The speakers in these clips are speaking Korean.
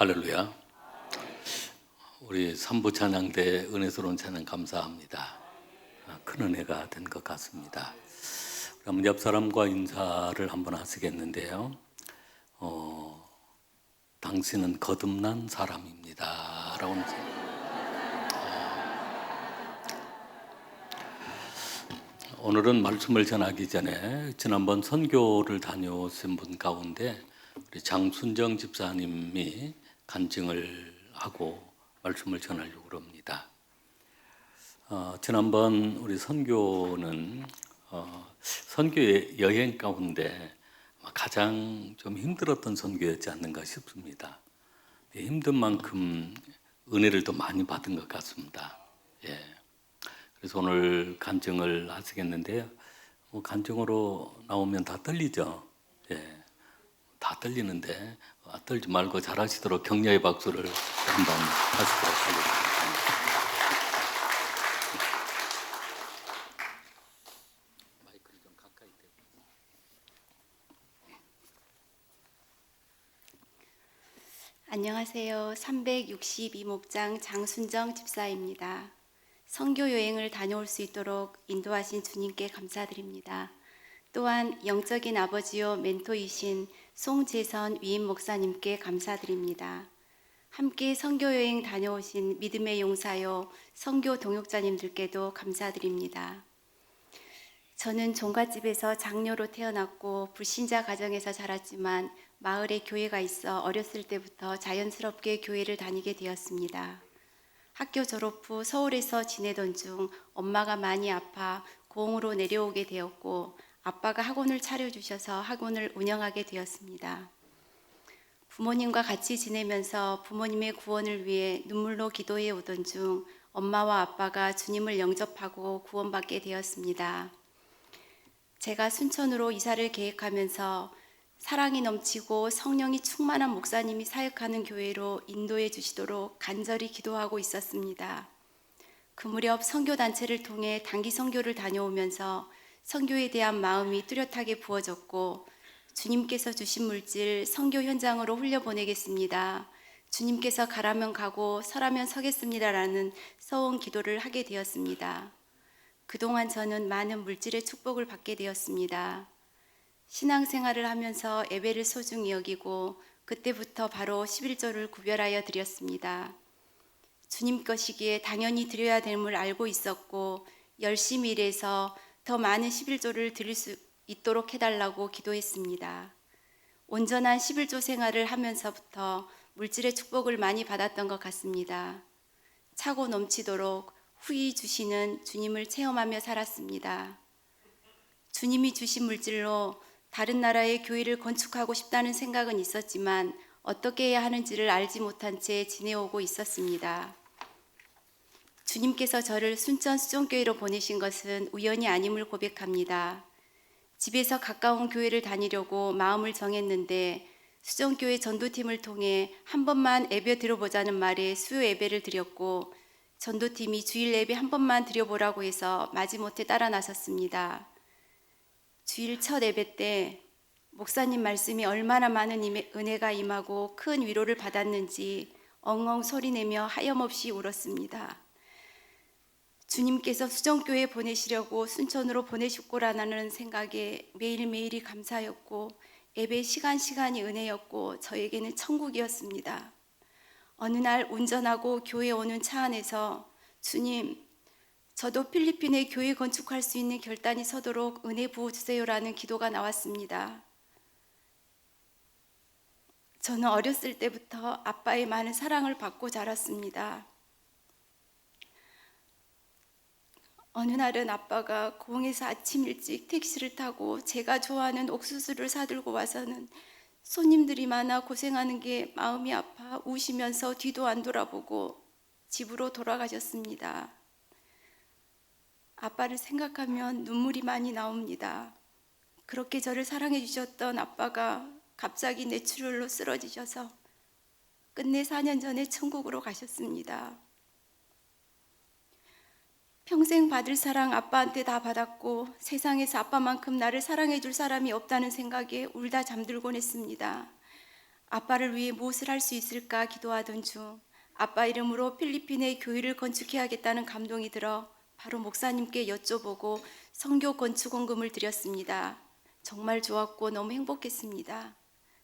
할렐루야. 우리 삼부 찬양대 은혜스러운 찬양 감사합니다. 큰 은혜가 된 것 같습니다. 그럼 옆 사람과 인사를 한번 하시겠는데요. 당신은 거듭난 사람입니다. 라고 오늘은 말씀을 전하기 전에 지난번 선교를 다녀오신 분 가운데 우리 장순정 집사님이 간증을 하고 말씀을 전하려고 합니다. 지난번 우리 선교는 선교 여행 가운데 가장 좀 힘들었던 선교였지 않는가 싶습니다. 힘든 만큼 은혜를 더 많이 받은 것 같습니다. 예. 그래서 오늘 간증을 하시겠는데요. 간증으로 나오면 다 떨리죠. 예. 다 떨리는데 떨지 말고 잘하시도록 격려의 박수를 한번 하시도록 하겠습니다. 마이크를 좀 가까이 대고. 안녕하세요. 362목장 장순정 집사입니다. 선교 여행을 다녀올 수 있도록 인도하신 주님께 감사드립니다. 또한 영적인 아버지요 멘토이신 송재선 위임 목사님께 감사드립니다. 함께 선교 여행 다녀오신 믿음의 용사요 선교 동역자님들께도 감사드립니다. 저는 종갓집에서 장녀로 태어났고 불신자 가정에서 자랐지만 마을에 교회가 있어 어렸을 때부터 자연스럽게 교회를 다니게 되었습니다. 학교 졸업 후 서울에서 지내던 중 엄마가 많이 아파 고흥으로 내려오게 되었고 아빠가 학원을 차려주셔서 학원을 운영하게 되었습니다. 부모님과 같이 지내면서 부모님의 구원을 위해 눈물로 기도해 오던 중 엄마와 아빠가 주님을 영접하고 구원받게 되었습니다. 제가 순천으로 이사를 계획하면서 사랑이 넘치고 성령이 충만한 목사님이 사역하는 교회로 인도해 주시도록 간절히 기도하고 있었습니다. 그 무렵 선교단체를 통해 단기 선교를 다녀오면서 선교에 대한 마음이 뚜렷하게 부어졌고 주님께서 주신 물질 선교 현장으로 흘려보내겠습니다. 주님께서 가라면 가고 서라면 서겠습니다라는 서원 기도를 하게 되었습니다. 그동안 저는 많은 물질의 축복을 받게 되었습니다. 신앙생활을 하면서 예배를 소중히 여기고 그때부터 바로 11조를 구별하여 드렸습니다. 주님 것이기에 당연히 드려야 됨을 알고 있었고 열심히 일해서 더 많은 11조를 드릴 수 있도록 해달라고 기도했습니다. 온전한 11조 생활을 하면서부터 물질의 축복을 많이 받았던 것 같습니다. 차고 넘치도록 후히 주시는 주님을 체험하며 살았습니다. 주님이 주신 물질로 다른 나라의 교회를 건축하고 싶다는 생각은 있었지만 어떻게 해야 하는지를 알지 못한 채 지내오고 있었습니다. 주님께서 저를 순천 수종교회로 보내신 것은 우연이 아님을 고백합니다. 집에서 가까운 교회를 다니려고 마음을 정했는데 수종교회 전도팀을 통해 한 번만 예배 드려보자는 말에 수요 예배를 드렸고 전도팀이 주일 예배 한 번만 드려보라고 해서 마지못해 따라 나섰습니다. 주일 첫 예배 때 목사님 말씀이 얼마나 많은 은혜가 임하고 큰 위로를 받았는지 엉엉 소리내며 하염없이 울었습니다. 주님께서 수정교회에 보내시려고 순천으로 보내셨구라는 생각에 매일매일이 감사였고 예배 시간이 은혜였고 저에게는 천국이었습니다. 어느 날 운전하고 교회에 오는 차 안에서 주님, 저도 필리핀에 교회 건축할 수 있는 결단이 서도록 은혜 부어주세요라는 기도가 나왔습니다. 저는 어렸을 때부터 아빠의 많은 사랑을 받고 자랐습니다. 어느 날은 아빠가 고흥에서 아침 일찍 택시를 타고 제가 좋아하는 옥수수를 사들고 와서는 손님들이 많아 고생하는 게 마음이 아파 우시면서 뒤도 안 돌아보고 집으로 돌아가셨습니다. 아빠를 생각하면 눈물이 많이 나옵니다. 그렇게 저를 사랑해 주셨던 아빠가 갑자기 뇌출혈로 쓰러지셔서 끝내 4년 전에 천국으로 가셨습니다. 평생 받을 사랑 아빠한테 다 받았고 세상에서 아빠만큼 나를 사랑해 줄 사람이 없다는 생각에 울다 잠들곤 했습니다. 아빠를 위해 무엇을 할 수 있을까 기도하던 중 아빠 이름으로 필리핀에 교회를 건축해야겠다는 감동이 들어 바로 목사님께 여쭤보고 성교 건축원금을 드렸습니다. 정말 좋았고 너무 행복했습니다.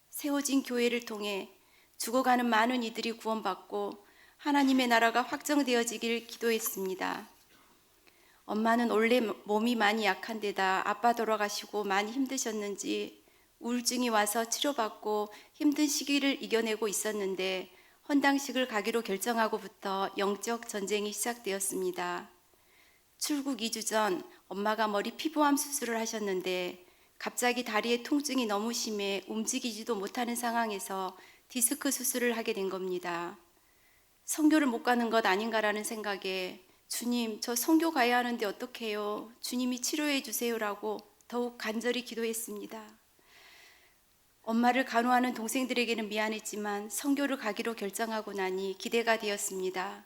세워진 교회를 통해 죽어가는 많은 이들이 구원받고 하나님의 나라가 확정되어지길 기도했습니다. 엄마는 원래 몸이 많이 약한 데다 아빠 돌아가시고 많이 힘드셨는지 우울증이 와서 치료받고 힘든 시기를 이겨내고 있었는데 헌당식을 가기로 결정하고부터 영적 전쟁이 시작되었습니다. 출국 2주 전 엄마가 머리 피부암 수술을 하셨는데 갑자기 다리에 통증이 너무 심해 움직이지도 못하는 상황에서 디스크 수술을 하게 된 겁니다. 선교를 못 가는 것 아닌가라는 생각에 주님, 저 선교 가야 하는데 어떡해요? 주님이 치료해 주세요라고 더욱 간절히 기도했습니다. 엄마를 간호하는 동생들에게는 미안했지만 선교를 가기로 결정하고 나니 기대가 되었습니다.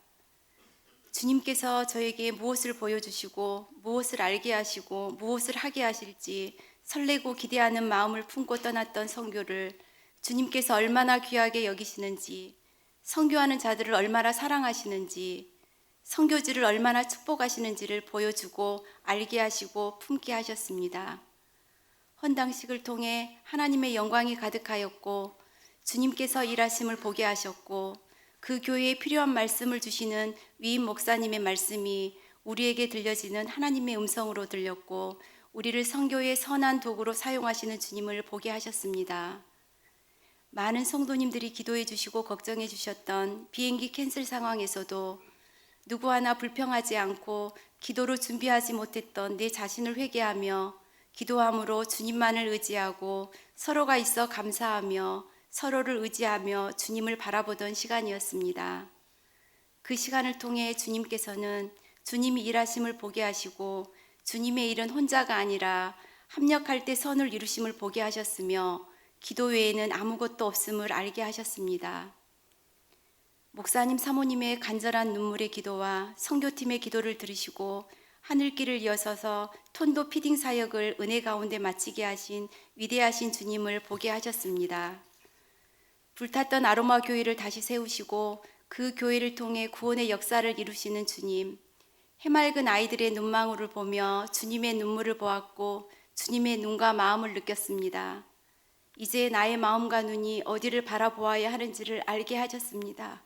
주님께서 저에게 무엇을 보여주시고 무엇을 알게 하시고 무엇을 하게 하실지 설레고 기대하는 마음을 품고 떠났던 선교를 주님께서 얼마나 귀하게 여기시는지, 선교하는 자들을 얼마나 사랑하시는지, 선교지를 얼마나 축복하시는지를 보여주고 알게 하시고 품게 하셨습니다. 헌당식을 통해 하나님의 영광이 가득하였고 주님께서 일하심을 보게 하셨고 그 교회에 필요한 말씀을 주시는 위임 목사님의 말씀이 우리에게 들려지는 하나님의 음성으로 들렸고 우리를 선교의 선한 도구로 사용하시는 주님을 보게 하셨습니다. 많은 성도님들이 기도해 주시고 걱정해 주셨던 비행기 캔슬 상황에서도 누구 하나 불평하지 않고 기도로 준비하지 못했던 내 자신을 회개하며 기도함으로 주님만을 의지하고 서로가 있어 감사하며 서로를 의지하며 주님을 바라보던 시간이었습니다. 그 시간을 통해 주님께서는 주님이 일하심을 보게 하시고 주님의 일은 혼자가 아니라 합력할 때 선을 이루심을 보게 하셨으며 기도 외에는 아무것도 없음을 알게 하셨습니다. 목사님 사모님의 간절한 눈물의 기도와 선교팀의 기도를 들으시고 하늘길을 이어서서 톤도 피딩 사역을 은혜 가운데 마치게 하신 위대하신 주님을 보게 하셨습니다. 불탔던 아로마 교회를 다시 세우시고 그 교회를 통해 구원의 역사를 이루시는 주님, 해맑은 아이들의 눈망울을 보며 주님의 눈물을 보았고 주님의 눈과 마음을 느꼈습니다. 이제 나의 마음과 눈이 어디를 바라보아야 하는지를 알게 하셨습니다.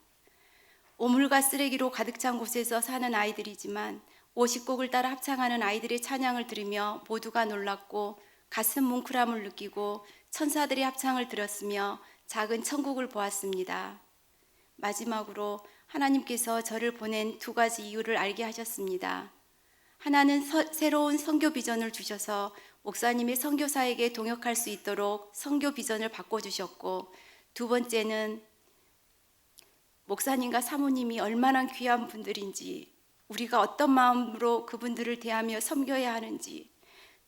오물과 쓰레기로 가득 찬 곳에서 사는 아이들이지만 50곡을 따라 합창하는 아이들의 찬양을 들으며 모두가 놀랐고 가슴 뭉클함을 느끼고 천사들의 합창을 들었으며 작은 천국을 보았습니다. 마지막으로 하나님께서 저를 보낸 두 가지 이유를 알게 하셨습니다. 하나는 새로운 선교 비전을 주셔서 목사님의 선교사에게 동역할 수 있도록 선교 비전을 바꿔주셨고, 두 번째는 목사님과 사모님이 얼마나 귀한 분들인지, 우리가 어떤 마음으로 그분들을 대하며 섬겨야 하는지,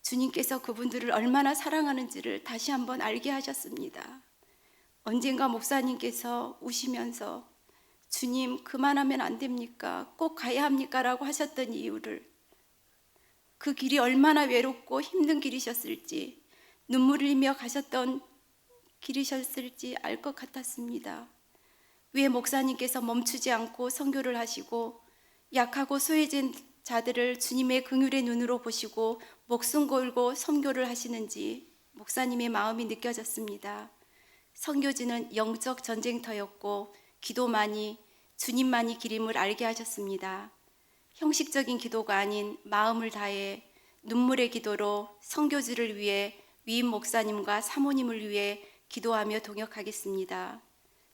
주님께서 그분들을 얼마나 사랑하는지를 다시 한번 알게 하셨습니다. 언젠가 목사님께서 우시면서 주님 그만하면 안 됩니까? 꼭 가야 합니까? 라고 하셨던 이유를, 그 길이 얼마나 외롭고 힘든 길이셨을지, 눈물을 흘리며 가셨던 길이셨을지 알 것 같았습니다. 왜 목사님께서 멈추지 않고 선교를 하시고 약하고 소외진 자들을 주님의 긍휼의 눈으로 보시고 목숨 걸고 선교를 하시는지 목사님의 마음이 느껴졌습니다. 선교지는 영적 전쟁터였고 기도만이, 주님만이 길임을 알게 하셨습니다. 형식적인 기도가 아닌 마음을 다해 눈물의 기도로 선교지를 위해 위임 목사님과 사모님을 위해 기도하며 동역하겠습니다.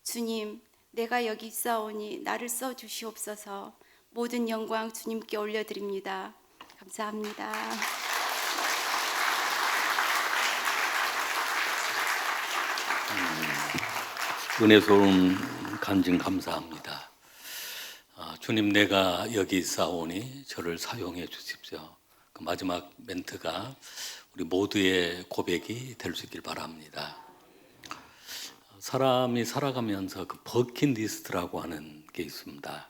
주님, 내가 여기 있사오니 나를 써주시옵소서. 모든 영광 주님께 올려드립니다. 감사합니다. 은혜스러운 간증 감사합니다. 주님, 내가 여기 있사오니 저를 사용해 주십시오. 그 마지막 멘트가 우리 모두의 고백이 될 수 있길 바랍니다. 사람이 살아가면서 그 버킷리스트라고 하는 게 있습니다.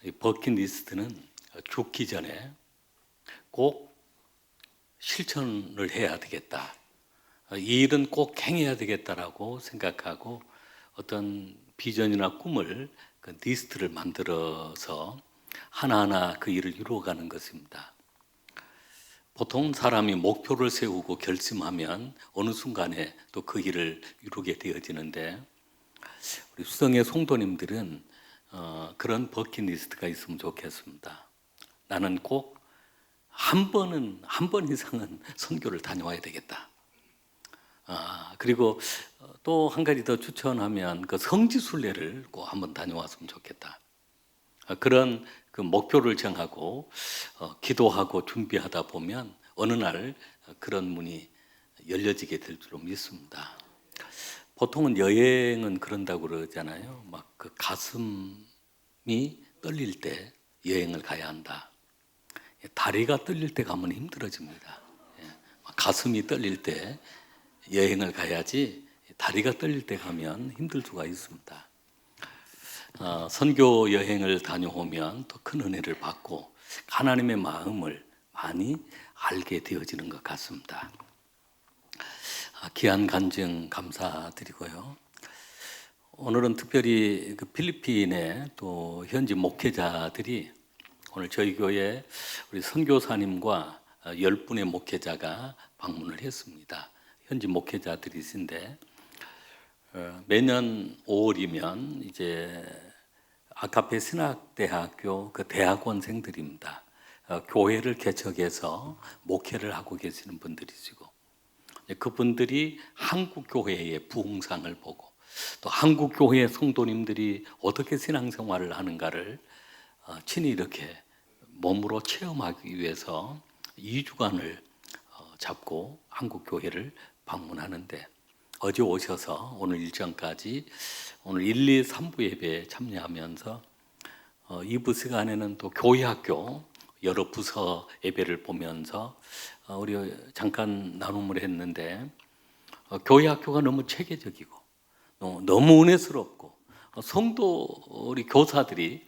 이 버킷리스트는 죽기 전에 꼭 실천을 해야 되겠다, 이 일은 꼭 행해야 되겠다라고 생각하고 어떤 비전이나 꿈을 그 리스트를 만들어서 하나하나 그 일을 이루어가는 것입니다. 보통 사람이 목표를 세우고 결심하면 어느 순간에 또 그 일을 이루게 되어지는데 우리 수성의 성도님들은 그런 버킷리스트가 있으면 좋겠습니다. 나는 꼭 한 번 이상은 선교를 다녀와야 되겠다. 그리고 또 한 가지 더 추천하면 그 성지순례를 꼭 한번 다녀왔으면 좋겠다. 그런 그 목표를 정하고 기도하고 준비하다 보면 어느 날 그런 문이 열려지게 될 줄로 믿습니다. 보통은 여행은 그런다고 그러잖아요. 막 그 가슴이 떨릴 때 여행을 가야 한다. 다리가 떨릴 때 가면 힘들어집니다. 가슴이 떨릴 때 여행을 가야지 다리가 떨릴 때 가면 힘들 수가 있습니다. 선교 여행을 다녀오면 또 큰 은혜를 받고 하나님의 마음을 많이 알게 되어지는 것 같습니다. 귀한 간증 감사드리고요. 오늘은 특별히 그 필리핀의 또 현지 목회자들이 오늘 저희 교회 우리 선교사님과 10분의 목회자가 방문을 했습니다. 현지 목회자들이신데 매년 5월이면 이제 아카페 신학대학교 그 대학원생들입니다. 교회를 개척해서 목회를 하고 계시는 분들이시고 그분들이 한국 교회의 부흥상을 보고 또 한국 교회의 성도님들이 어떻게 신앙생활을 하는가를 친히 이렇게 몸으로 체험하기 위해서 2주간을 잡고 한국 교회를 방문하는데 어제 오셔서 오늘 일정까지 오늘 1, 2, 3부 예배에 참여하면서 2부 시간에는 또 교회학교 여러 부서 예배를 보면서 우리 잠깐 나눔을 했는데 교회학교가 너무 체계적이고 너무 은혜스럽고 성도 우리 교사들이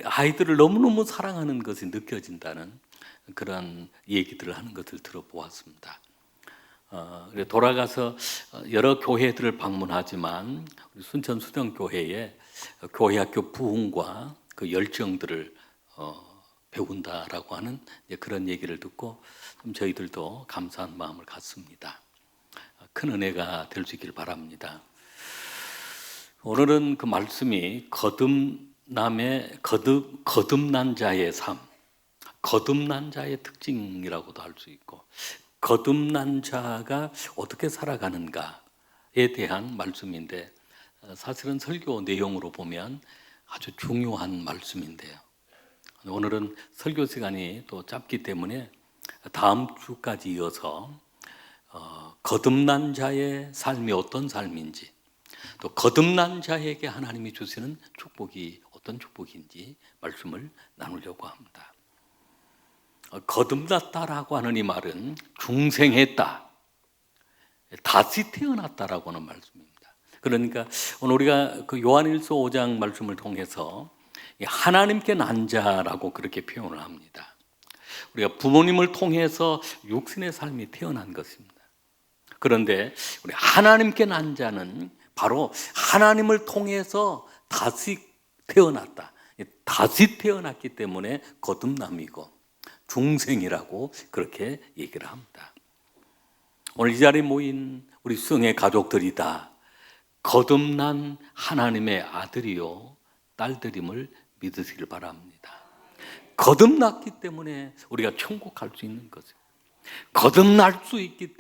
아이들을 너무너무 사랑하는 것이 느껴진다는 그런 얘기들을 하는 것을 들어보았습니다. 돌아가서 여러 교회들을 방문하지만 우리 순천 수정교회의 교회학교 부흥과 그 열정들을 배운다라고 하는 그런 얘기를 듣고 좀 저희들도 감사한 마음을 갖습니다. 큰 은혜가 될 수 있기를 바랍니다. 오늘은 그 말씀이 거듭난 자의 삶, 거듭난 자의 특징이라고도 할 수 있고 거듭난 자가 어떻게 살아가는가에 대한 말씀인데 사실은 설교 내용으로 보면 아주 중요한 말씀인데요. 오늘은 설교 시간이 또 짧기 때문에 다음 주까지 이어서 거듭난 자의 삶이 어떤 삶인지 또 거듭난 자에게 하나님이 주시는 축복이 어떤 축복인지 말씀을 나누려고 합니다. 거듭났다라고 하는 이 말은 중생했다, 다시 태어났다라고 하는 말씀입니다. 그러니까 오늘 우리가 그 요한일서 5장 말씀을 통해서 하나님께 난 자라고 그렇게 표현을 합니다. 우리가 부모님을 통해서 육신의 삶이 태어난 것입니다. 그런데 우리 하나님께 난 자는 바로 하나님을 통해서 다시 태어났다. 다시 태어났기 때문에 거듭남이고 중생이라고 그렇게 얘기를 합니다. 오늘 이 자리에 모인 우리 수성의 가족들이 다 거듭난 하나님의 아들이요 딸들임을 믿으시길 바랍니다. 거듭났기 때문에 우리가 천국 갈 수 있는 거죠. 거듭났기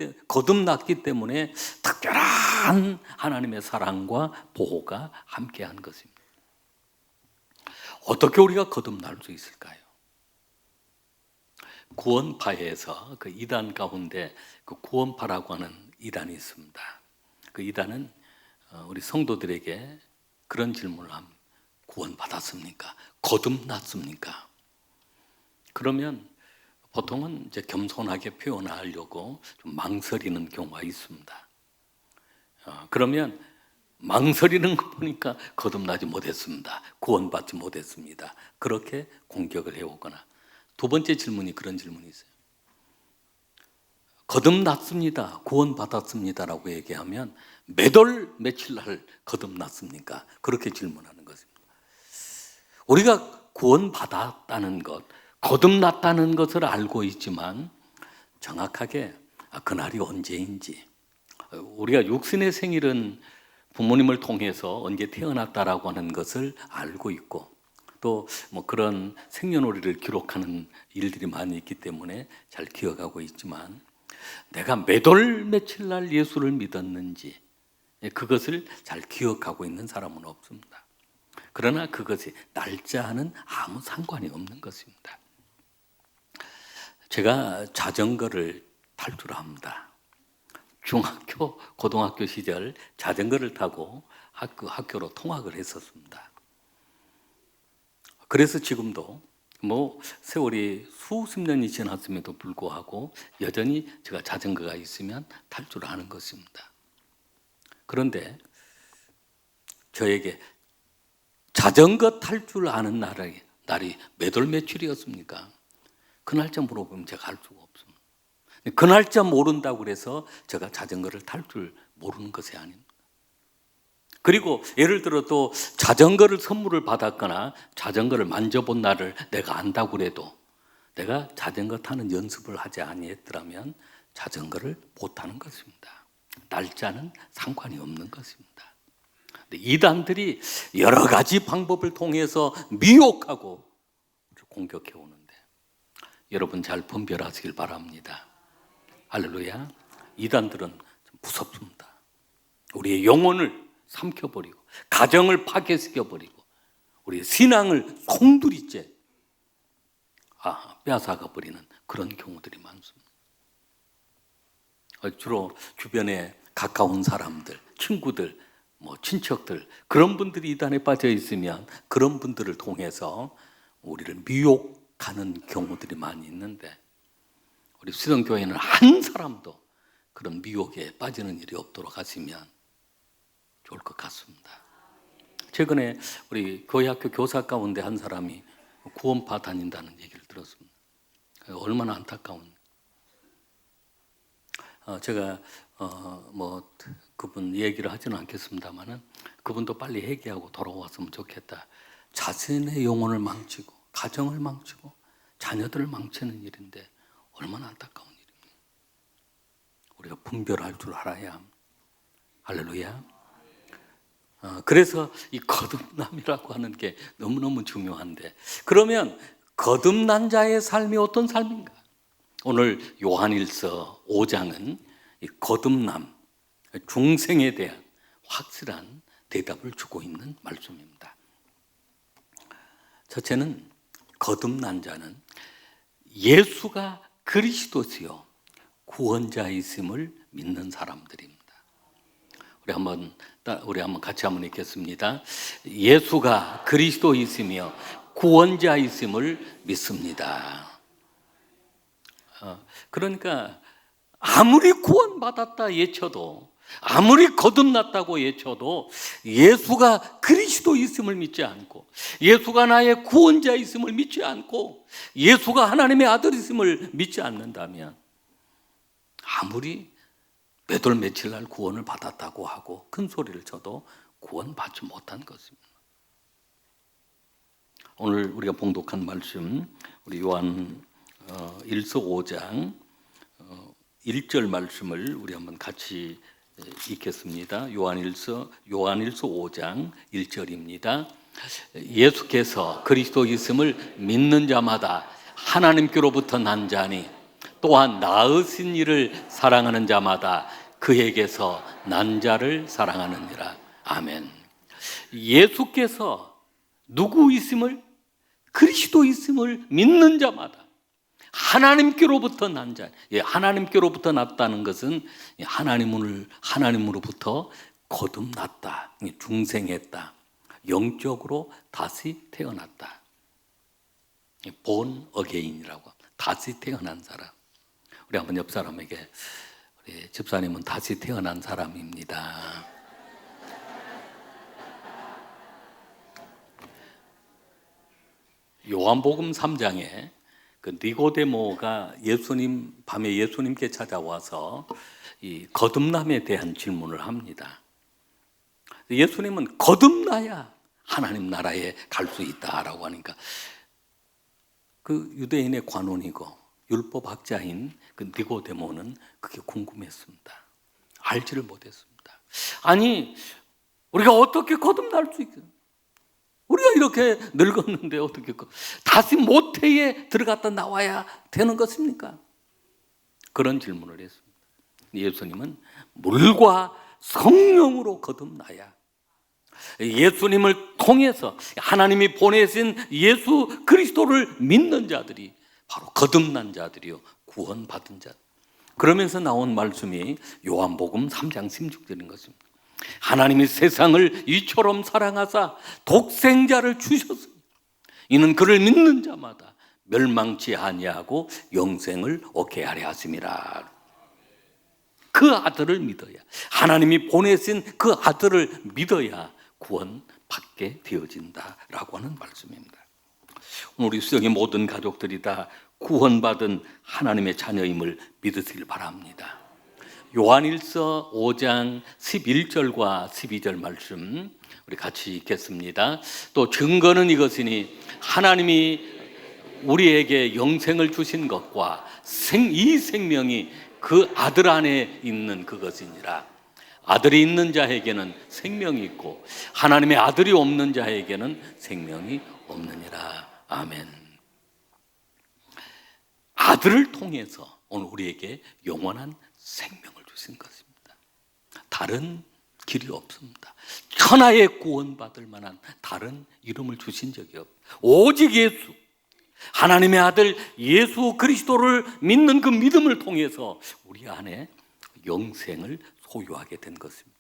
때문에 특별한 하나님의 사랑과 보호가 함께한 것입니다. 어떻게 우리가 거듭날 수 있을까요? 구원파에서 그 이단 가운데 그 구원파라고 하는 이단이 있습니다. 그 이단은 우리 성도들에게 그런 질문을 합니다. 구원받았습니까? 거듭났습니까? 그러면 보통은 이제 겸손하게 표현하려고 좀 망설이는 경우가 있습니다. 그러면 망설이는 거 보니까 거듭나지 못했습니다. 구원받지 못했습니다. 그렇게 공격을 해오거나 두 번째 질문이 그런 질문이 있어요. 거듭났습니다. 구원받았습니다라고 얘기하면 몇 월 며칠 날 거듭났습니까? 그렇게 질문하는 것입니다. 우리가 구원받았다는 것, 거듭났다는 것을 알고 있지만 정확하게 그날이 언제인지, 우리가 육신의 생일은 부모님을 통해서 언제 태어났다라고 하는 것을 알고 있고, 또 뭐 그런 생년월일을 기록하는 일들이 많이 있기 때문에 잘 기억하고 있지만, 내가 몇 월 며칠 날 예수를 믿었는지 그것을 잘 기억하고 있는 사람은 없습니다. 그러나 그것이 날짜와는 아무 상관이 없는 것입니다. 제가 자전거를 탈 줄 압니다. 중학교, 고등학교 시절 자전거를 타고 학교로 통학을 했었습니다. 그래서 지금도 뭐 세월이 수십 년이 지났음에도 불구하고 여전히 제가 자전거가 있으면 탈 줄 아는 것입니다. 그런데 저에게 자전거 탈 줄 아는 날이 몇 월 며칠이었습니까? 그 날짜 물어보면 제가 알 수가 없습니다. 그 날짜 모른다고 해서 제가 자전거를 탈 줄 모르는 것이 아닙니다. 그리고 예를 들어 또 자전거를 선물을 받았거나 자전거를 만져본 날을 내가 안다고 해도 내가 자전거 타는 연습을 하지 아니했더라면 자전거를 못 타는 것입니다. 날짜는 상관이 없는 것입니다. 이단들이 여러 가지 방법을 통해서 미혹하고 공격해 오는데 여러분 잘 분별하시길 바랍니다. 할렐루야. 이단들은 좀 무섭습니다. 우리의 영혼을 삼켜버리고 가정을 파괴시켜버리고 우리의 신앙을 송두리째 빼앗아가 버리는 그런 경우들이 많습니다. 주로 주변에 가까운 사람들, 친구들, 뭐 친척들, 그런 분들이 이단에 빠져 있으면 그런 분들을 통해서 우리를 미혹하는 경우들이 많이 있는데, 우리 수성교회는 한 사람도 그런 미혹에 빠지는 일이 없도록 하시면 좋을 것 같습니다. 최근에 우리 교회학교 교사 가운데 한 사람이 구원파 다닌다는 얘기를 들었습니다. 얼마나 안타까운. 제가 뭐 그분 얘기를 하지는 않겠습니다만은 그분도 빨리 회개하고 돌아왔으면 좋겠다. 자신의 영혼을 망치고 가정을 망치고 자녀들을 망치는 일인데 얼마나 안타까운 일입니까? 우리가 분별할 줄 알아야 합니다. 할렐루야. 그래서 이 거듭남이라고 하는 게 너무너무 중요한데, 그러면 거듭난 자의 삶이 어떤 삶인가? 오늘 요한일서 5장은 이 거듭남, 중생에 대한 확실한 대답을 주고 있는 말씀입니다. 첫째는 거듭난 자는 예수가 그리스도시요 구원자이심을 믿는 사람들입니다. 우리 한번 같이 한번 읽겠습니다. 예수가 그리스도이시며 구원자이심을 믿습니다. 그러니까 아무리 구원받았다 예쳐도, 아무리 거듭났다고 예쳐도 예수가 그리스도이심을 믿지 않고, 예수가 나의 구원자이심을 믿지 않고, 예수가 하나님의 아들이심을 믿지 않는다면 아무리 몇 월 며칠 날 구원을 받았다고 하고 큰 소리를 쳐도 구원받지 못한 것입니다. 오늘 우리가 봉독한 말씀, 우리 요한 1서 5장 1절 말씀을 우리 한번 같이 읽겠습니다. 요한일서 5장 1절입니다. 예수께서 그리스도이심을 믿는 자마다 하나님께로부터 난 자니 또한 나으신 이를 사랑하는 자마다 그에게서 난 자를 사랑하느니라. 아멘. 예수께서 누구이심을, 그리스도이심을 믿는 자마다 하나님께로부터 난 자. 하나님께로부터 났다는 것은 하나님으로부터 거듭났다, 중생했다, 영적으로 다시 태어났다. born again이라고, 다시 태어난 사람. 우리 한번 옆 사람에게, 우리 집사님은 다시 태어난 사람입니다. 요한복음 3장에 그 니고데모가 밤에 예수님께 찾아와서 이 거듭남에 대한 질문을 합니다. 예수님은 거듭나야 하나님 나라에 갈 수 있다라고 하니까 그 유대인의 관원이고 율법학자인 그 니고데모는 그게 궁금했습니다. 알지를 못했습니다. 아니, 우리가 어떻게 거듭날 수 있겠어요? 우리가 이렇게 늙었는데 어떻게 다시 모태에 들어갔다 나와야 되는 것입니까? 그런 질문을 했습니다. 예수님은 물과 성령으로 거듭나야, 예수님을 통해서 하나님이 보내신 예수 그리스도를 믿는 자들이 바로 거듭난 자들이요, 구원받은 자. 그러면서 나온 말씀이 요한복음 3장 16절인 것입니다. 하나님이 세상을 이처럼 사랑하사 독생자를 주셨으니 이는 그를 믿는 자마다 멸망치 아니하고 영생을 얻게 하려 하심이라. 그 아들을 믿어야, 하나님이 보내신 그 아들을 믿어야 구원받게 되어진다라고 하는 말씀입니다. 우리 수영의 모든 가족들이 다 구원받은 하나님의 자녀임을 믿으시길 바랍니다. 요한일서 5장 11절과 12절 말씀 우리 같이 읽겠습니다. 또 증거는 이것이니 하나님이 우리에게 영생을 주신 것과 이 생명이 그 아들 안에 있는 그것이니라. 아들이 있는 자에게는 생명이 있고 하나님의 아들이 없는 자에게는 생명이 없느니라. 아멘. 아들을 통해서 오늘 우리에게 영원한 생명을 주신 것입니다. 다른 길이 없습니다. 천하에 구원받을 만한 다른 이름을 주신 적이 없습니다. 오직 예수, 하나님의 아들 예수 그리스도를 믿는 그 믿음을 통해서 우리 안에 영생을 소유하게 된 것입니다.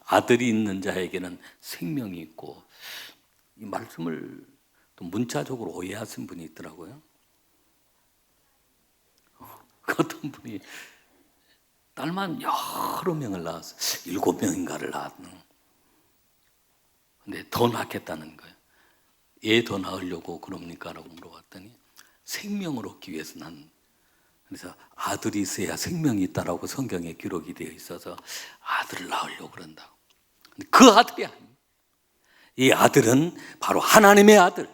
아들이 있는 자에게는 생명이 있고, 이 말씀을 또 문자적으로 오해하신 분이 있더라고요. 어떤 분이 딸만 여러 명을 낳았어요. 7명인가를 낳았는. 근데 더 낳겠다는 거예요. 애 더 낳으려고 그럽니까? 라고 물어봤더니 생명을 얻기 위해서 난. 그래서 아들이 있어야 생명이 있다라고 성경에 기록이 되어 있어서 아들을 낳으려고 그런다고. 그 아들이 아닙니다. 이 아들은 바로 하나님의 아들,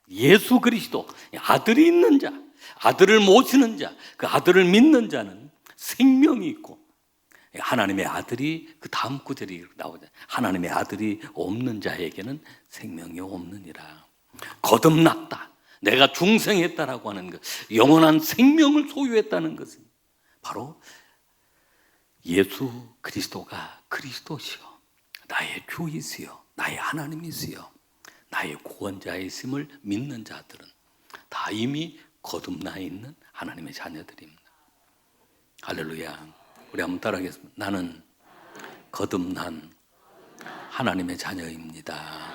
예수 그리스도. 아들이 있는 자, 아들을 모시는 자, 그 아들을 믿는 자는 생명이 있고, 하나님의 아들이 그 다음 구절이 나오죠. 하나님의 아들이 없는 자에게는 생명이 없느니라. 거듭났다, 내가 중생했다라고 하는 것, 영원한 생명을 소유했다는 것은 바로 예수 그리스도가 그리스도시요, 나의 주이시요, 나의 하나님이시요, 나의 구원자이심을 믿는 자들은 다 이미 거듭나 있는 하나님의 자녀들입니다. 할렐루야. 우리 한번 따라하겠습니다. 나는 거듭난 하나님의 자녀입니다.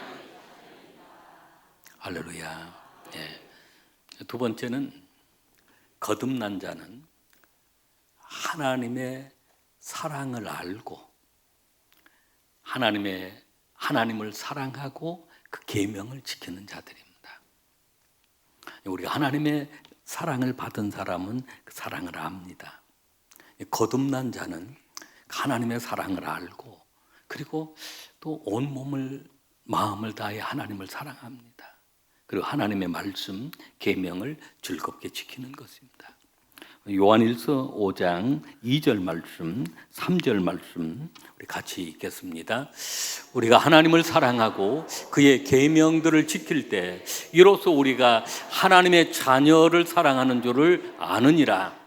할렐루야. 예. 두 번째는 거듭난 자는 하나님의 사랑을 알고 하나님을 사랑하고 그 계명을 지키는 자들입니다. 우리가 하나님의 사랑을 받은 사람은 그 사랑을 압니다. 거듭난 자는 하나님의 사랑을 알고 그리고 또 온몸을 마음을 다해 하나님을 사랑합니다. 그리고 하나님의 말씀, 계명을 즐겁게 지키는 것입니다. 요한일서 5장 2절 말씀, 3절 말씀 우리 같이 읽겠습니다. 우리가 하나님을 사랑하고 그의 계명들을 지킬 때 이로써 우리가 하나님의 자녀를 사랑하는 줄을 아느니라.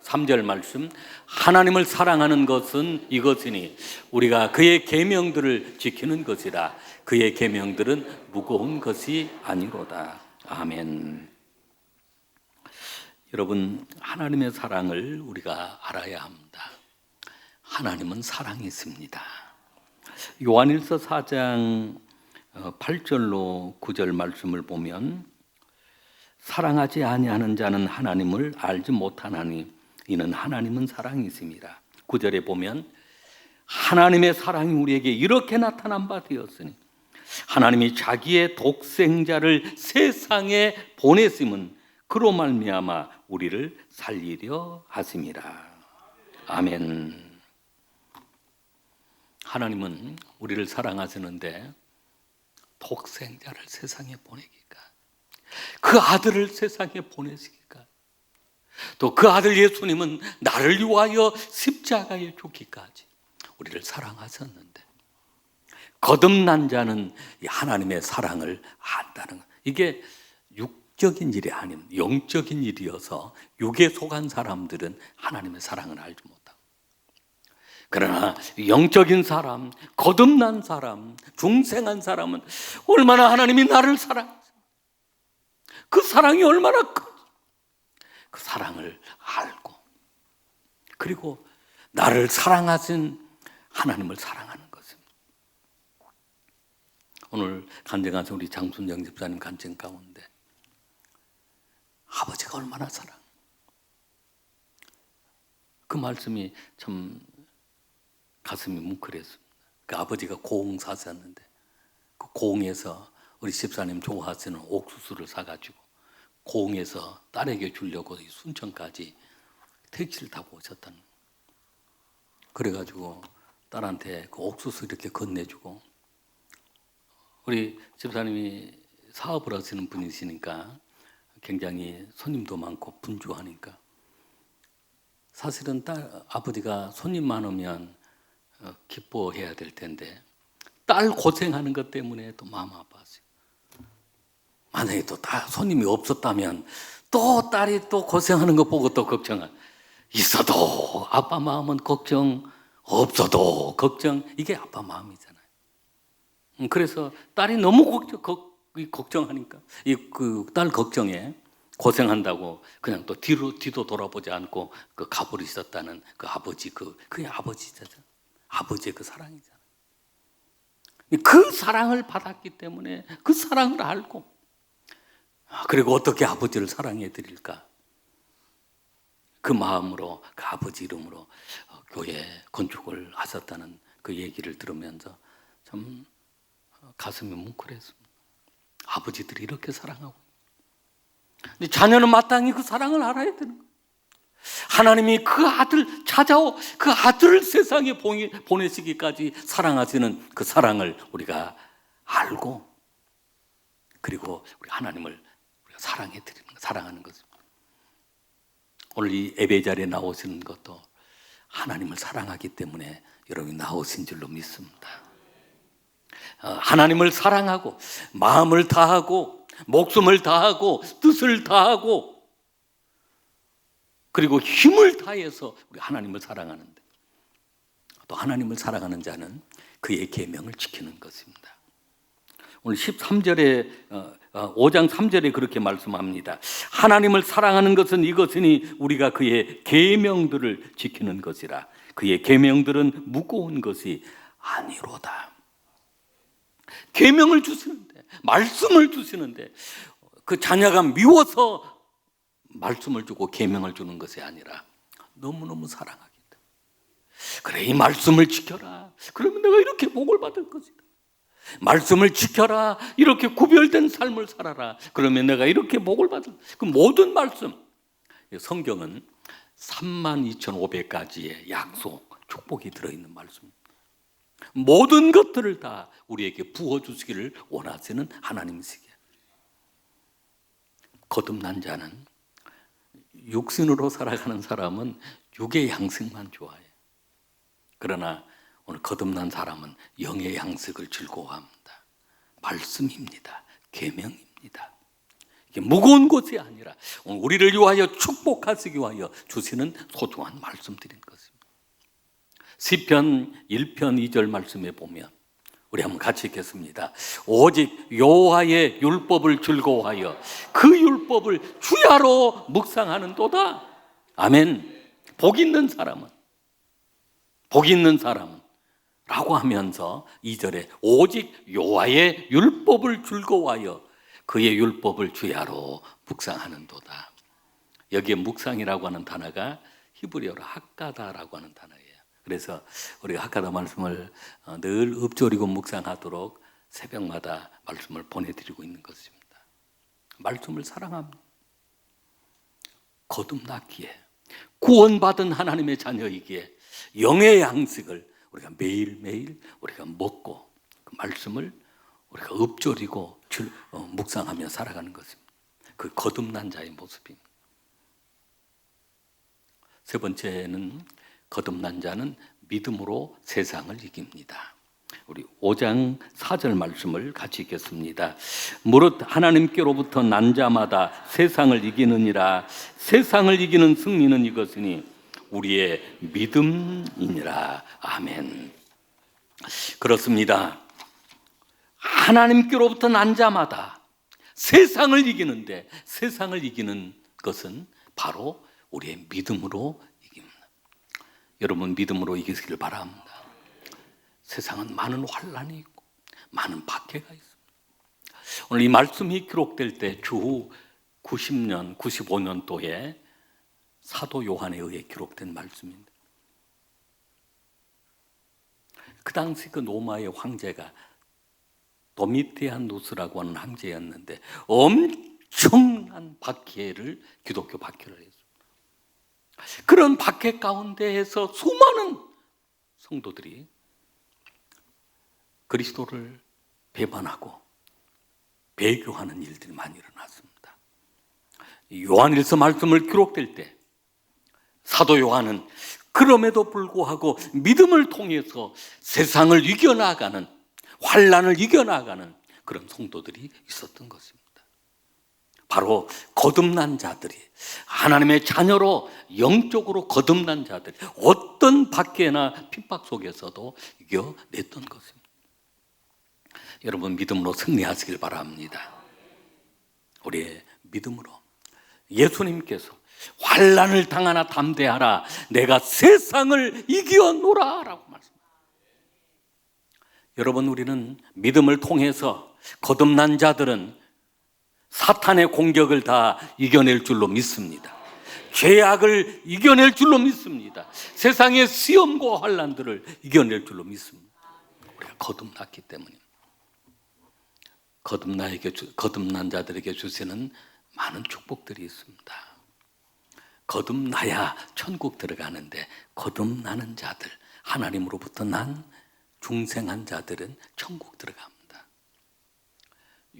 3절 말씀, 하나님을 사랑하는 것은 이것이니 우리가 그의 계명들을 지키는 것이라. 그의 계명들은 무거운 것이 아니로다. 아멘. 여러분, 하나님의 사랑을 우리가 알아야 합니다. 하나님은 사랑이 있습니다. 요한일서 4장 8절로 9절 말씀을 보면 사랑하지 아니하는 자는 하나님을 알지 못하나니 이는 하나님은 사랑이심이라. 9절에 보면 하나님의 사랑이 우리에게 이렇게 나타난 바 되었으니 하나님이 자기의 독생자를 세상에 보냈음은 그로 말미암아 우리를 살리려 하심이라. 아멘. 하나님은 우리를 사랑하시는데 독생자를 세상에 보내기까, 그 아들을 세상에 보내시기까, 또 그 아들 예수님은 나를 위하여 십자가에 죽기까지 우리를 사랑하셨는데, 거듭난 자는 하나님의 사랑을 안다는 것. 이게 육적인 일이 아닌 영적인 일이어서 육에 속한 사람들은 하나님의 사랑을 알지 못하고, 그러나 영적인 사람, 거듭난 사람, 중생한 사람은 얼마나 하나님이 나를 사랑하시고 그 사랑이 얼마나 큰지 그 사랑을 알고, 그리고 나를 사랑하신 하나님을 사랑하는 것입니다. 오늘 간증하신 우리 장순정 집사님 간증 가운데 아버지가 얼마나 사랑, 그 말씀이 참 가슴이 뭉클했습니다. 그 아버지가 고흥 사셨는데 그 고흥에서 우리 집사님 좋아하시는 옥수수를 사가지고 고흥에서 딸에게 주려고 순천까지 택시를 타고 오셨다는 거예요. 그래가지고 딸한테 그 옥수수 이렇게 건네주고, 우리 집사님이 사업을 하시는 분이시니까 굉장히 손님도 많고 분주하니까, 사실은 아버지가 손님 많으면 기뻐해야 될 텐데 딸 고생하는 것 때문에 또 마음 아파하세요. 만약에 또 손님이 없었다면 또 딸이 또 고생하는 거 보고 또 걱정할, 있어도 아빠 마음은 걱정, 없어도 걱정, 이게 아빠 마음이잖아요. 그래서 딸이 너무 걱정하니까 그 딸 걱정에 고생한다고 그냥 또 뒤도 돌아보지 않고 그 가버리셨다는 그 아버지, 그게 아버지잖아요. 아버지의 그 사랑이잖아요. 그 사랑을 받았기 때문에 그 사랑을 알고, 그리고 어떻게 아버지를 사랑해 드릴까, 그 마음으로 그 아버지 이름으로 교회 건축을 하셨다는 그 얘기를 들으면서 참 가슴이 뭉클했습니다. 아버지들이 이렇게 사랑하고, 근데 자녀는 마땅히 그 사랑을 알아야 되는 거예요. 하나님이 그 아들 그 아들을 세상에 보내시기까지 사랑하시는 그 사랑을 우리가 알고, 그리고 우리 하나님을 우리가 사랑해 드리는 것, 사랑하는 것입니다. 오늘 이 예배 자리에 나오시는 것도 하나님을 사랑하기 때문에 여러분이 나오신 줄로 믿습니다. 하나님을 사랑하고 마음을 다하고 목숨을 다하고 뜻을 다하고 그리고 힘을 다해서 우리 하나님을 사랑하는데, 또 하나님을 사랑하는 자는 그의 계명을 지키는 것입니다. 오늘 13절에 5장 3절에 그렇게 말씀합니다. 하나님을 사랑하는 것은 이것이니 우리가 그의 계명들을 지키는 것이라. 그의 계명들은 무거운 것이 아니로다. 계명을 주시는데, 말씀을 주시는데, 그 자녀가 미워서 말씀을 주고 계명을 주는 것이 아니라 너무너무 사랑하기 때문에, 그래 이 말씀을 지켜라, 그러면 내가 이렇게 복을 받을 것이다. 말씀을 지켜라, 이렇게 구별된 삶을 살아라, 그러면 내가 이렇게 복을 받을. 그 모든 말씀, 성경은 32,500가지의 약속, 축복이 들어있는 말씀, 모든 것들을 다 우리에게 부어주시기를 원하시는 하나님이시기에, 거듭난 자는, 육신으로 살아가는 사람은 육의 양식만 좋아해요. 그러나 오늘 거듭난 사람은 영의 양식을 즐거워합니다. 말씀입니다. 계명입니다. 이게 무거운 것이 아니라 오늘 우리를 위하여 축복하시기 위하여 주시는 소중한 말씀들인 것입니다. 시편 1편 2절 말씀에 보면, 우리 한번 같이 읽겠습니다. 오직 여호와의 율법을 즐거워하여 그 율법을 주야로 묵상하는도다. 아멘. 복 있는 사람은 라고 하면서 2절에 오직 여호와의 율법을 즐거워하여 그의 율법을 주야로 묵상하는도다. 여기에 묵상이라고 하는 단어가 히브리어로 핫가다라고 하는 단어예요. 그래서 우리가 핫가다 말씀을 늘 읊조리고 묵상하도록 새벽마다 말씀을 보내드리고 있는 것입니다. 말씀을 사랑합니다. 거듭났기에, 구원받은 하나님의 자녀이기에 영의 양식을 우리가 매일매일 우리가 먹고 그 말씀을 우리가 읊조리고 묵상하며 살아가는 것입니다. 그 거듭난 자의 모습입니다. 세 번째는 거듭난 자는 믿음으로 세상을 이깁니다. 우리 5장 4절 말씀을 같이 읽겠습니다. 무릇 하나님께로부터 난 자마다 세상을 이기느니라. 세상을 이기는 승리는 이것이니 우리의 믿음이니라. 아멘. 그렇습니다. 하나님께로부터 난 자마다 세상을 이기는데, 세상을 이기는 것은 바로 우리의 믿음으로 이깁니다. 여러분, 믿음으로 이기시길 바랍니다. 세상은 많은 환난이 있고 많은 박해가 있습니다. 오늘 이 말씀이 기록될 때 주후 90년, 95년도에 사도 요한에 의해 기록된 말씀입니다. 그 당시 그 로마의 황제가 도미티아누스라고 하는 황제였는데 엄청난 박해를, 기독교 박해를 했습니다. 그런 박해 가운데에서 수많은 성도들이 그리스도를 배반하고 배교하는 일들이 많이 일어났습니다. 요한일서 말씀을 기록될 때 사도 요한은 그럼에도 불구하고 믿음을 통해서 세상을 이겨나가는, 환난을 이겨나가는 그런 성도들이 있었던 것입니다. 바로 거듭난 자들이, 하나님의 자녀로 영적으로 거듭난 자들이 어떤 박해나 핍박 속에서도 이겨냈던 것입니다. 여러분, 믿음으로 승리하시길 바랍니다. 우리의 믿음으로 예수님께서 환난을 당하나 담대하라, 내가 세상을 이겨노라 라고 말씀합니다. 여러분, 우리는 믿음을 통해서 거듭난 자들은 사탄의 공격을 다 이겨낼 줄로 믿습니다. 죄악을 이겨낼 줄로 믿습니다. 세상의 시험과 환난들을 이겨낼 줄로 믿습니다. 우리가 거듭났기 때문입니다. 거듭난 자들에게 주시는 많은 축복들이 있습니다. 거듭나야 천국 들어가는데, 거듭나는 자들, 하나님으로부터 난 중생한 자들은 천국 들어갑니다.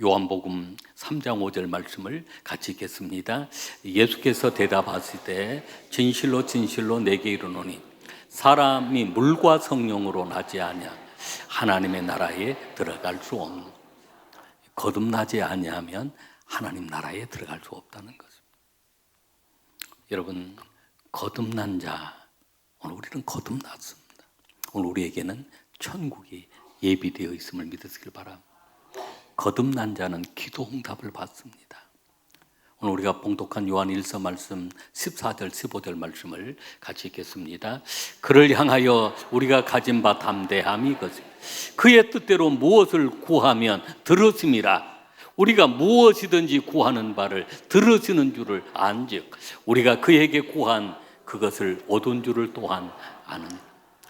요한복음 3장 5절 말씀을 같이 읽겠습니다. 예수께서 대답하시되 진실로 진실로 내게 이르노니 사람이 물과 성령으로 나지 아니하 하나님의 나라에 들어갈 수 없는, 거듭나지 아니하면 하나님 나라에 들어갈 수 없다는 것입니다. 여러분, 거듭난 자, 오늘 우리는 거듭났습니다. 오늘 우리에게는 천국이 예비되어 있음을 믿으시길 바랍니다. 거듭난 자는 기도 응답을 받습니다. 오늘 우리가 봉독한 요한일서 말씀 14절 15절 말씀을 같이 읽겠습니다. 그를 향하여 우리가 가진 바 담대함이 이것이 그의 뜻대로 무엇을 구하면 들으심이라. 우리가 무엇이든지 구하는 바를 들으시는 줄을 안즉 우리가 그에게 구한 그것을 얻은 줄을 또한 아는.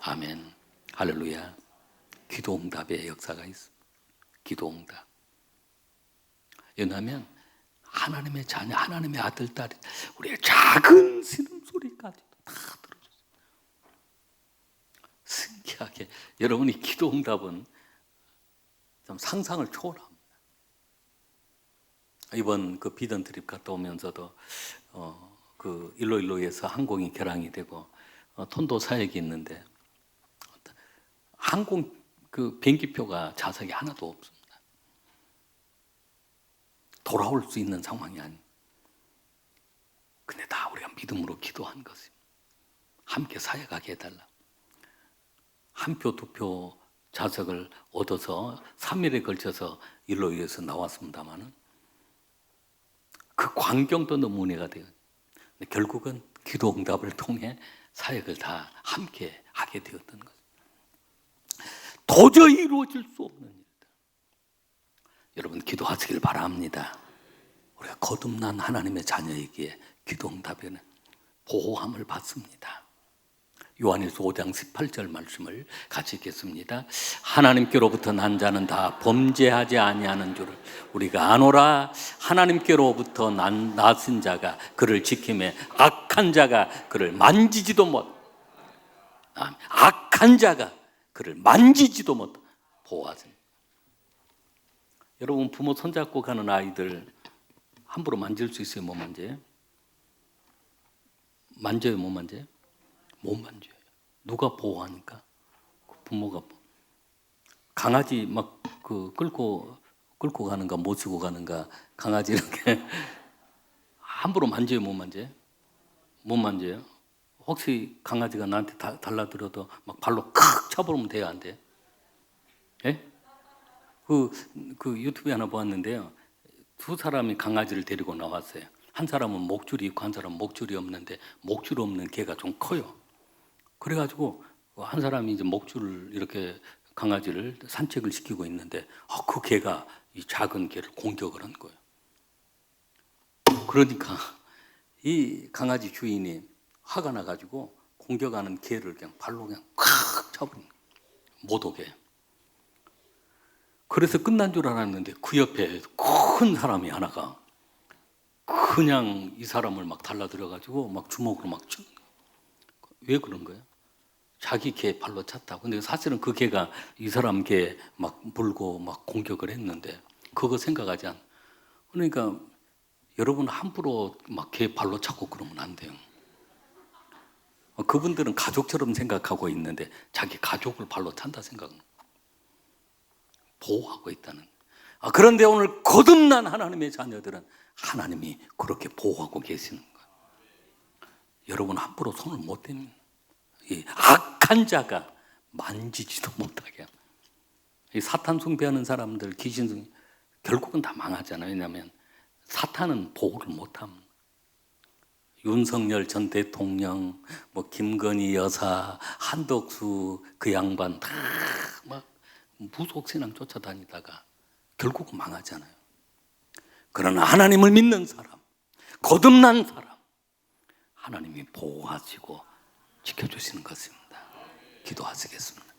아멘. 할렐루야. 기도 응답의 역사가 있습니다. 기도 응답. 왜냐하면 하나님의 자녀, 하나님의 아들, 딸이 우리의 작은 신음소리까지도 다 들어줬어요. 신기하게 여러분이 기도 응답은 좀 상상을 초월합니다. 이번 그 비던 트립 갔다 오면서도 그 일로일로에서 항공이 결항이 되고 톤도 사역이 있는데 항공 그 비행기표가 좌석이 하나도 없습니다. 돌아올 수 있는 상황이 아니. 근데 다 우리가 믿음으로 기도한 것입니다. 함께 사역하게 해달라. 한 표, 두 표 좌석을 얻어서 3일에 걸쳐서 일로일로에서 나왔습니다마는 그 광경도 너무 은혜가 돼요. 근데 결국은 기도 응답을 통해 사역을 다 함께 하게 되었던 것입니다. 도저히 이루어질 수 없는 일들. 여러분, 기도하시길 바랍니다. 우리가 거듭난 하나님의 자녀이기에 기도 응답에는 보호함을 받습니다. 요한일서 5장 18절 말씀을 같이 읽겠습니다. 하나님께로부터 난 자는 다 범죄하지 아니하는 줄을 우리가 아노라. 하나님께로부터 나신 자가 그를 지키매 악한 자가 그를 만지지도 못. 악한 자가 그를 만지지도 못 보호하십니다. 여러분, 부모 손잡고 가는 아이들 함부로 만질 수 있어요? 못 만져요? 만져요? 못 만져요? 못 만져요. 누가 보호하니까? 부모가. 강아지 막 끌고 가는가 모시고 가는가, 강아지 이렇게 함부로 만져요? 못 만져요? 못 만져요. 혹시 강아지가 나한테 달라들어도 막 발로 칵 쳐버리면 돼요? 안 돼요? 예? 그 유튜브에 하나 보았는데요. 두 사람이 강아지를 데리고 나왔어요. 한 사람은 목줄이 있고 한 사람은 목줄이 없는데, 목줄 없는 개가 좀 커요. 그래가지고 한 사람이 이제 목줄을 이렇게 강아지를 산책을 시키고 있는데, 그 개가 이 작은 개를 공격을 한 거예요. 그러니까 이 강아지 주인이 화가 나가지고 공격하는 개를 그냥 발로 그냥 콱 쳐버린 거예요. 못 오게. 그래서 끝난 줄 알았는데 그 옆에 큰 사람이 하나가 그냥 이 사람을 막 달라들어가지고 막 주먹으로 막 치는 거예요. 왜 그런 거예요? 자기 개 발로 찼다고. 근데 사실은 그 개가 이 사람 개 막 물고 막 공격을 했는데 그거 생각하지 않아. 그러니까 여러분 함부로 막 개 발로 차고 그러면 안 돼요. 그분들은 가족처럼 생각하고 있는데 자기 가족을 발로 찬다 생각은 보호하고 있다는. 그런데 오늘 거듭난 하나님의 자녀들은 하나님이 그렇게 보호하고 계시는 거예요. 여러분 함부로 손을 못 대면 이 악한 자가 만지지도 못하게. 이 사탄 숭배하는 사람들, 귀신 숭배 결국은 다 망하잖아요. 왜냐하면 사탄은 보호를 못함. 윤석열 전 대통령, 뭐 김건희 여사, 한덕수 그 양반 다 막 무속신앙 쫓아다니다가 결국은 망하잖아요. 그러나 하나님을 믿는 사람, 거듭난 사람, 하나님이 보호하시고 지켜주시는 것입니다. 기도하시겠습니다.